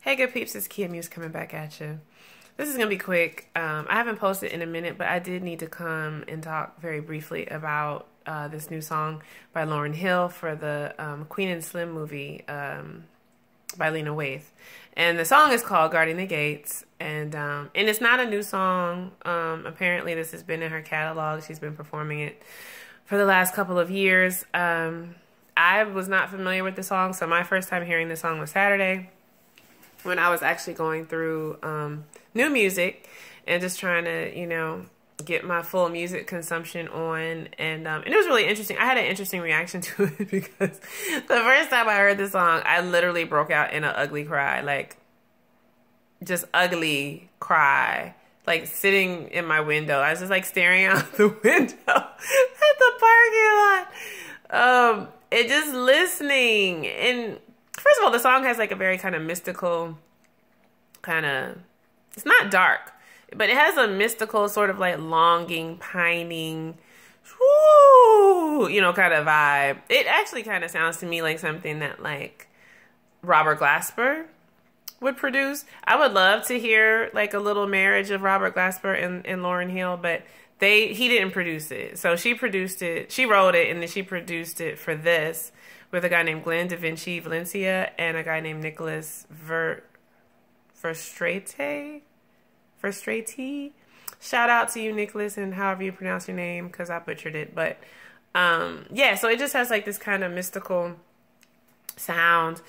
Hey good peeps, it's Kia MUZE coming back at you. This is going to be quick. I haven't posted in a minute, but I did need to come and talk very briefly about this new song by Lauryn Hill for the Queen and Slim movie by Lena Waithe. And the song is called Guarding the Gates. And it's not a new song. Apparently this has been in her catalog. She's been performing it for the last couple of years. I was not familiar with the song, so my first time hearing the song was Saturday, when I was actually going through new music and just trying to, you know, get my full music consumption on. And it was really interesting. I had an interesting reaction to it because the first time I heard the song, I literally broke out in an ugly cry. Like, just ugly cry. Like, sitting in my window. I was just, like, staring out the window at the parking lot. And just listening. And first of all, the song has like a very kind of mystical kind of, it's not dark, but it has a mystical sort of like longing, pining, woo, you know, kind of vibe. It actually kind of sounds to me like something that like Robert Glasper would produce. I would love to hear like a little marriage of Robert Glasper and Lauryn Hill, but he didn't produce it. So she produced it, she wrote it, and then she produced it for this with a guy named Glenn Da Vinci Valencia and a guy named Nicholas Frustrate. Shout out to you, Nicholas, and however you pronounce your name, because I butchered it. But yeah, so it just has like this kind of mystical sound.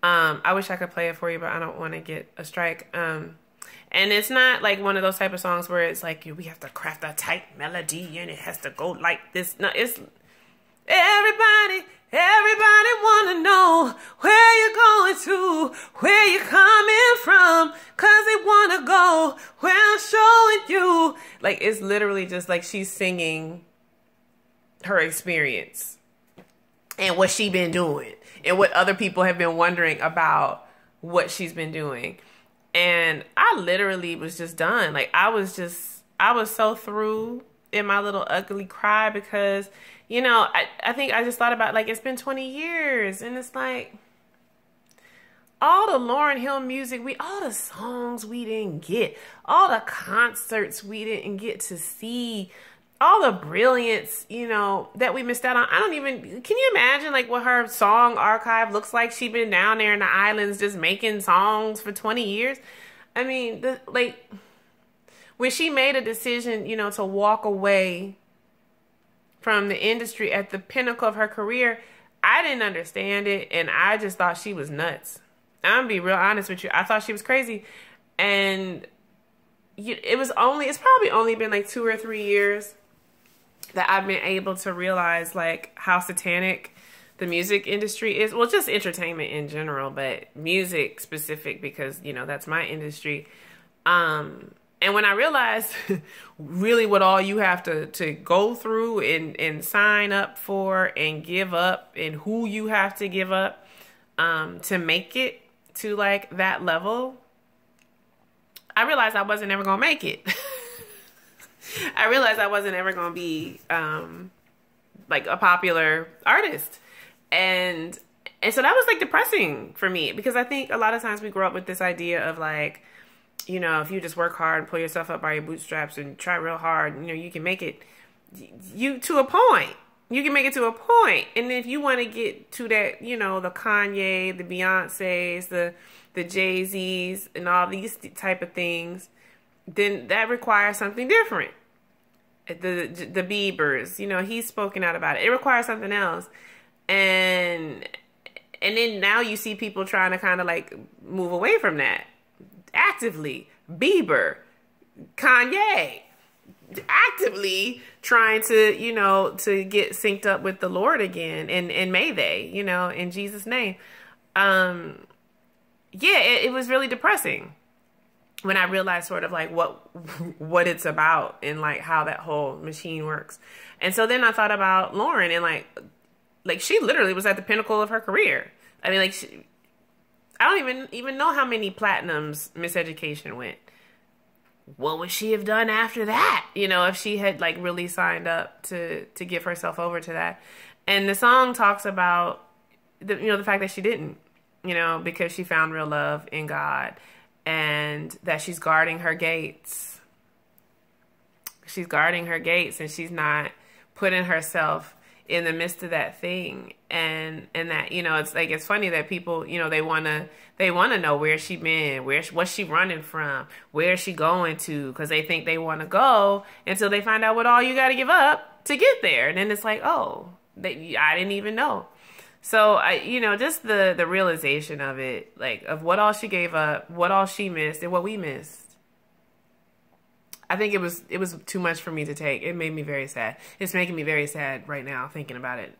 I wish I could play it for you, but I don't want to get a strike. And it's not like one of those type of songs where it's like we have to craft a tight melody and it has to go like this. No, it's everybody wanna know where you're going to, where you're coming from, cause they wanna go where I'm showing you. Like, it's literally just like she's singing her experience and what she been doing and what other people have been wondering about what she's been doing. And I literally was just done. Like, I was so through in my little ugly cry because, you know, I think I just thought about, like, it's been 20 years. And it's like, all the Lauryn Hill music, all the songs we didn't get, all the concerts we didn't get to see, all the brilliance, you know, that we missed out on. Can you imagine like what her song archive looks like? She's been down there in the islands just making songs for 20 years. I mean, when she made a decision, you know, to walk away from the industry at the pinnacle of her career, I didn't understand it. And I just thought she was nuts. I'm gonna be real honest with you. I thought she was crazy. And it's probably only been like 2 or 3 years that I've been able to realize like how satanic the music industry is. Well, just entertainment in general, but music specific because, you know, that's my industry. And when I realized really what all you have to go through and sign up for and give up and who you have to give up to make it to like that level, I realized I wasn't ever gonna make it. I realized I wasn't ever going to be, like a popular artist. And so that was like depressing for me because I think a lot of times we grow up with this idea of like, you know, if you just work hard and pull yourself up by your bootstraps and try real hard, you know, you can make it to a point. You can make it to a point. And if you want to get to that, you know, the Kanye, the Beyoncés, the Jay-Z's and all these type of things, then that requires something different. The Biebers, you know, he's spoken out about it. It requires something else. And then now you see people trying to kind of like move away from that actively. Bieber, Kanye, actively trying to, you know, to get synced up with the Lord again. And may they, you know, in Jesus' name. Yeah, it was really depressing when I realized sort of like what it's about and like how that whole machine works. And so then I thought about Lauryn and like she literally was at the pinnacle of her career. I mean, like I don't even know how many platinums Miseducation went. What would she have done after that? You know, if she had like really signed up to give herself over to that. And the song talks about the fact that she didn't. you know, because she found real love in God, and that she's guarding her gates. She's guarding her gates, and she's not putting herself in the midst of that thing. And that, you know, it's like, it's funny that people, you know, they want to know where she been, what's she running from, where is she going to, because they think they want to go until they find out what all you got to give up to get there. And then it's like, oh, I didn't even know. So you know, just the realization of it, like, of what all she gave up, what all she missed, and what we missed. I think it was too much for me to take. It made me very sad. It's making me very sad right now thinking about it.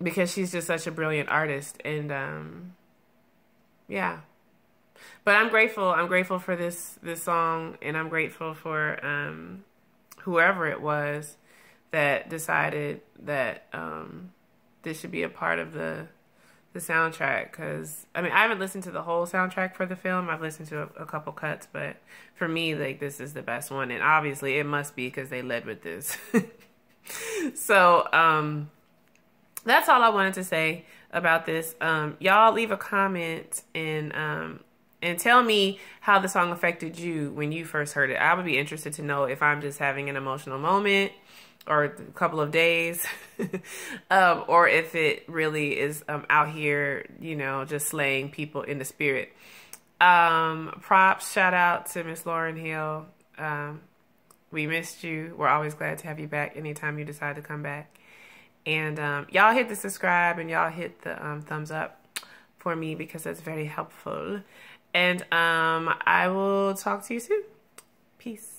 Because she's just such a brilliant artist, and yeah. But I'm grateful. I'm grateful for this song, and I'm grateful for whoever it was that decided that this should be a part of the soundtrack. Because I mean, I haven't listened to the whole soundtrack for the film. I've listened to a couple cuts, but for me, like, this is the best one, and obviously it must be because they led with this. So that's all I wanted to say about this. Y'all leave a comment and tell me how the song affected you when you first heard it. I would be interested to know if I'm just having an emotional moment or a couple of days, or if it really is out here, you know, just slaying people in the spirit. Props, shout out to Miss Lauryn Hill. We missed you. We're always glad to have you back anytime you decide to come back. And y'all hit the subscribe, and y'all hit the thumbs up for me, because that's very helpful. And I will talk to you soon. Peace.